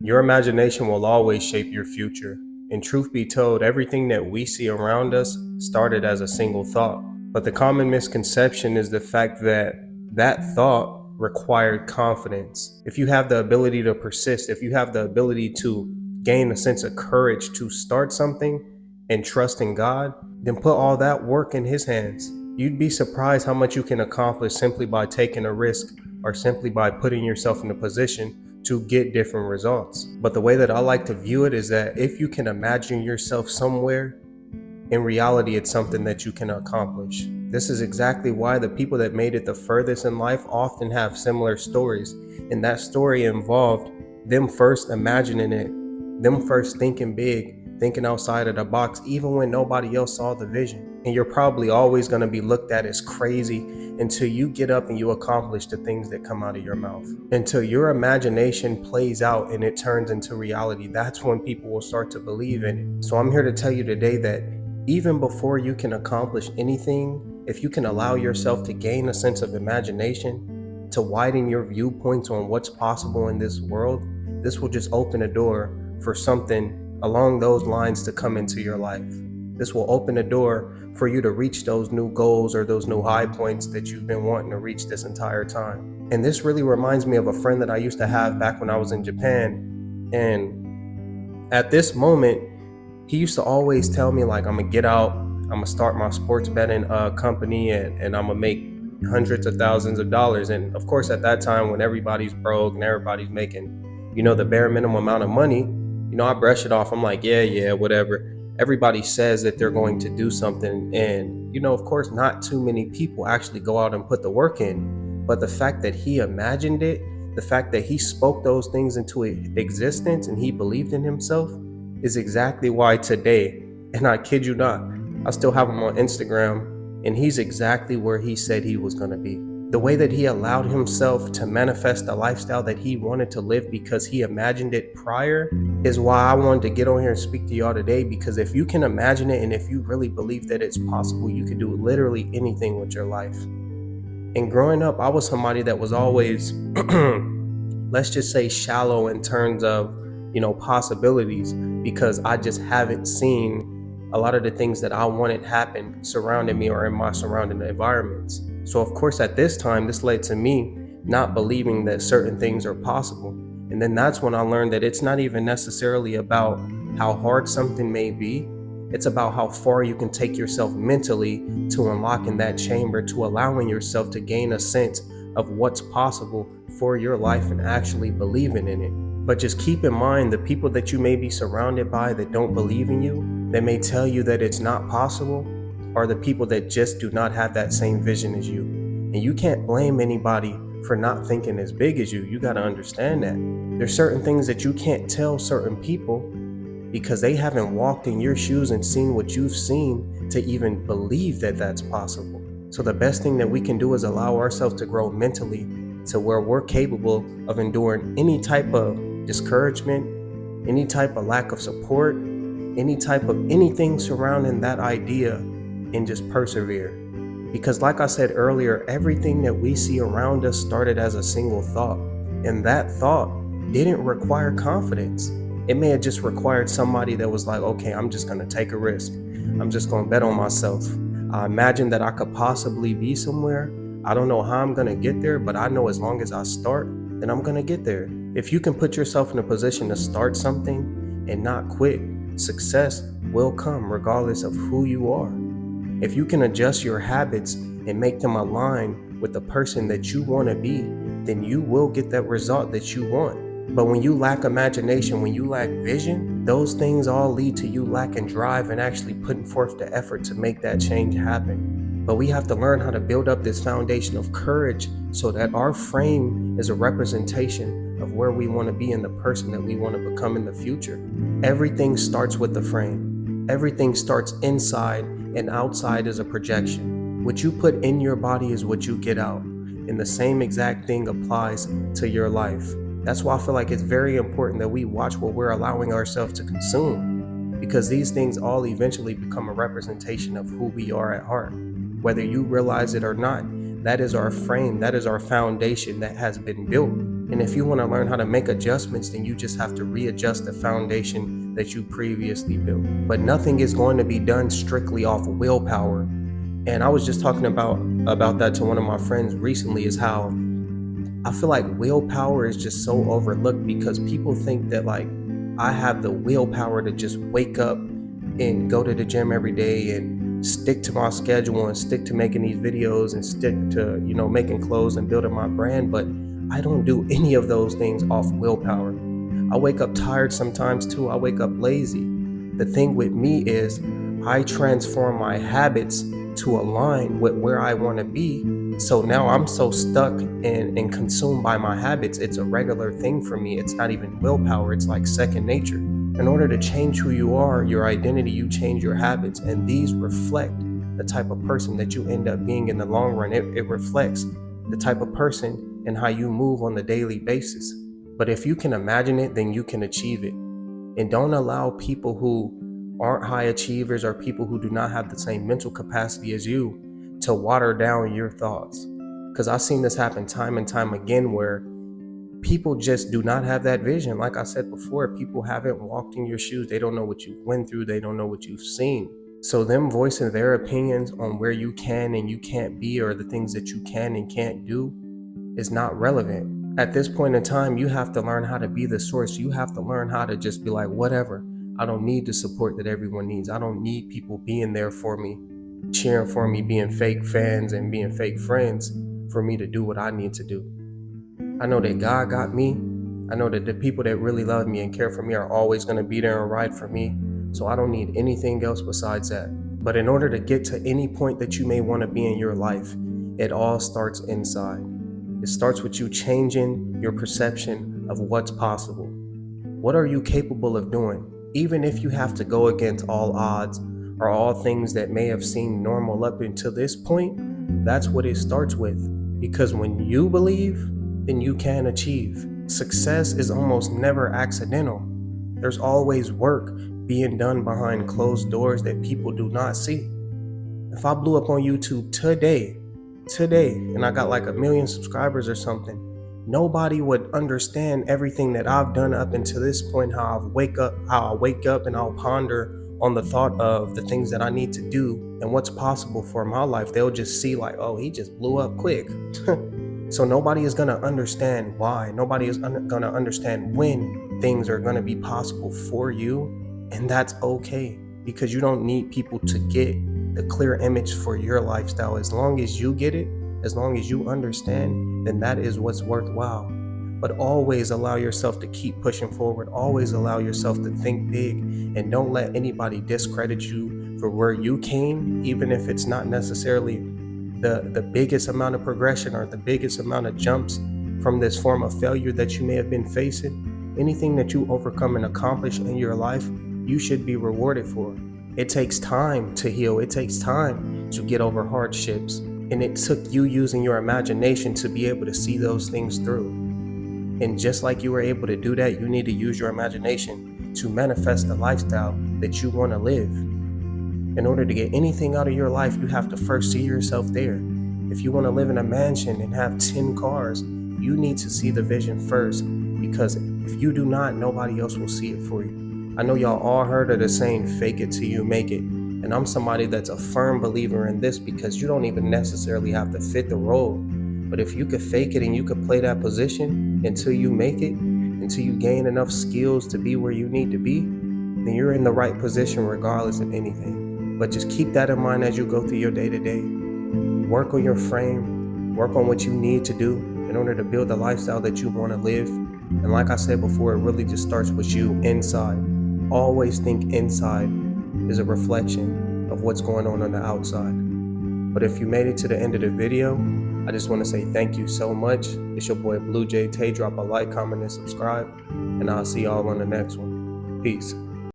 Your imagination will always shape your future. And truth be told, everything that we see around us started as a single thought. But the common misconception is the fact that that thought required confidence. If you have the ability to persist, if you have the ability to gain a sense of courage to start something and trust in God, then put all that work in His hands. You'd be surprised how much you can accomplish simply by taking a risk or simply by putting yourself in a position to get different results. But the way that I like to view it is that if you can imagine yourself somewhere, in reality, it's something that you can accomplish. This is exactly why the people that made it the furthest in life often have similar stories. And that story involved them first imagining it, them first thinking big, thinking outside of the box, even when nobody else saw the vision. And you're probably always going to be looked at as crazy until you get up and you accomplish the things that come out of your mouth. Until your imagination plays out and it turns into reality, that's when people will start to believe in it. So I'm here to tell you today that even before you can accomplish anything, if you can allow yourself to gain a sense of imagination, to widen your viewpoints on what's possible in this world, this will just open a door for something along those lines to come into your life. This will open a door for you to reach those new goals or those new high points that you've been wanting to reach this entire time. And this really reminds me of a friend that I used to have back when I was in Japan. And at this moment, he used to always tell me, like, I'm gonna get out, I'm gonna start my sports betting company, and I'm gonna make hundreds of thousands of dollars. And of course, at that time, when everybody's broke and everybody's making, the bare minimum amount of money, I brush it off. I'm like, yeah, whatever. Everybody says that they're going to do something. And, of course, not too many people actually go out and put the work in. But the fact that he imagined it, the fact that he spoke those things into existence and he believed in himself, is exactly why today, and I kid you not, I still have him on Instagram, and he's exactly where he said he was going to be. The way that he allowed himself to manifest the lifestyle that he wanted to live because he imagined it prior is why I wanted to get on here and speak to y'all today, because if you can imagine it and if you really believe that it's possible, you can do literally anything with your life. And growing up, I was somebody that was always, let's just say, shallow in terms of possibilities, because I just haven't seen a lot of the things that I wanted happen surrounding me or in my surrounding environments. So of course at this time, this led to me not believing that certain things are possible. And then that's when I learned that it's not even necessarily about how hard something may be. It's about how far you can take yourself mentally to unlocking that chamber, to allowing yourself to gain a sense of what's possible for your life and actually believing in it. But just keep in mind, the people that you may be surrounded by that don't believe in you, that may tell you that it's not possible, are the people that just do not have that same vision as you. And you can't blame anybody for not thinking as big as you. You got to understand that. There's certain things that you can't tell certain people because they haven't walked in your shoes and seen what you've seen to even believe that that's possible. So the best thing that we can do is allow ourselves to grow mentally to where we're capable of enduring any type of discouragement, any type of lack of support, any type of anything surrounding that idea, and just persevere. Because like I said earlier, everything that we see around us started as a single thought. And that thought didn't require confidence. It may have just required somebody that was like, okay, I'm just going to take a risk. I'm just going to bet on myself. I imagine that I could possibly be somewhere. I don't know how I'm going to get there, but I know as long as I start, then I'm going to get there. If you can put yourself in a position to start something and not quit, success will come regardless of who you are. If you can adjust your habits and make them align with the person that you want to be, then you will get that result that you want. But when you lack imagination, when you lack vision, those things all lead to you lacking drive and actually putting forth the effort to make that change happen. But we have to learn how to build up this foundation of courage so that our frame is a representation of where we want to be and the person that we want to become in the future. Everything starts with the frame. Everything starts inside, and outside is a projection. What you put in your body is what you get out. And the same exact thing applies to your life. That's why I feel like it's very important that we watch what we're allowing ourselves to consume, because these things all eventually become a representation of who we are at heart. Whether you realize it or not, that is our frame, that is our foundation that has been built. And if you want to learn how to make adjustments, then you just have to readjust the foundation that you previously built. But nothing is going to be done strictly off willpower. And I was just talking about that to one of my friends recently, is how I feel like willpower is just so overlooked, because people think that like I have the willpower to just wake up and go to the gym every day and stick to my schedule and stick to making these videos and stick to, making clothes and building my brand. But I don't do any of those things off willpower. I wake up tired sometimes too. I wake up lazy. The thing with me is I transform my habits to align with where I want to be. So now I'm so stuck and consumed by my habits. It's a regular thing for me. It's not even willpower. It's like second nature. In order to change who you are, your identity, you change your habits. And these reflect the type of person that you end up being in the long run. It reflects the type of person and how you move on the daily basis. But if you can imagine it, then you can achieve it. And don't allow people who aren't high achievers or people who do not have the same mental capacity as you to water down your thoughts. Because I've seen this happen time and time again, where people just do not have that vision. Like I said before, people haven't walked in your shoes. They don't know what you went through. They don't know what you've seen. So them voicing their opinions on where you can and you can't be, or the things that you can and can't do, is not relevant. At this point in time, you have to learn how to be the source. You have to learn how to just be like, whatever. I don't need the support that everyone needs. I don't need people being there for me, cheering for me, being fake fans and being fake friends for me to do what I need to do. I know that God got me. I know that the people that really love me and care for me are always going to be there and ride for me. So I don't need anything else besides that. But in order to get to any point that you may want to be in your life, it all starts inside. It starts with you changing your perception of what's possible. What are you capable of doing? Even if you have to go against all odds or all things that may have seemed normal up until this point, that's what it starts with. Because when you believe, then you can achieve. Success is almost never accidental. There's always work being done behind closed doors that people do not see. If I blew up on YouTube today, and I got like 1 million subscribers or something, nobody would understand everything that I've done up until this point, how I wake up and I'll ponder on the thought of the things that I need to do and what's possible for my life. They'll just see like, oh, he just blew up quick. So nobody is going to understand why. Nobody is going to understand when things are going to be possible for you. And that's okay, because you don't need people to get the clear image for your lifestyle. As long as you get it, as long as you understand, then that is what's worthwhile. But always allow yourself to keep pushing forward. Always allow yourself to think big, and don't let anybody discredit you for where you came, even if it's not necessarily the biggest amount of progression or the biggest amount of jumps from this form of failure that you may have been facing. Anything that you overcome and accomplish in your life, you should be rewarded for. It takes time to heal. It takes time to get over hardships. And it took you using your imagination to be able to see those things through. And just like you were able to do that, you need to use your imagination to manifest the lifestyle that you want to live. In order to get anything out of your life, you have to first see yourself there. If you want to live in a mansion and have 10 cars, you need to see the vision first, because if you do not, nobody else will see it for you. I know y'all all heard of the saying, fake it till you make it. And I'm somebody that's a firm believer in this, because you don't even necessarily have to fit the role. But if you could fake it and you could play that position until you make it, until you gain enough skills to be where you need to be, then you're in the right position regardless of anything. But just keep that in mind as you go through your day-to-day. Work on your frame, work on what you need to do in order to build the lifestyle that you want to live. And like I said before, it really just starts with you inside. Always think inside is a reflection of what's going on the outside. But if you made it to the end of the video, I just want to say thank you so much. It's your boy Blue Jay Tay. Drop a like, comment, and subscribe. And I'll see y'all on the next one. Peace.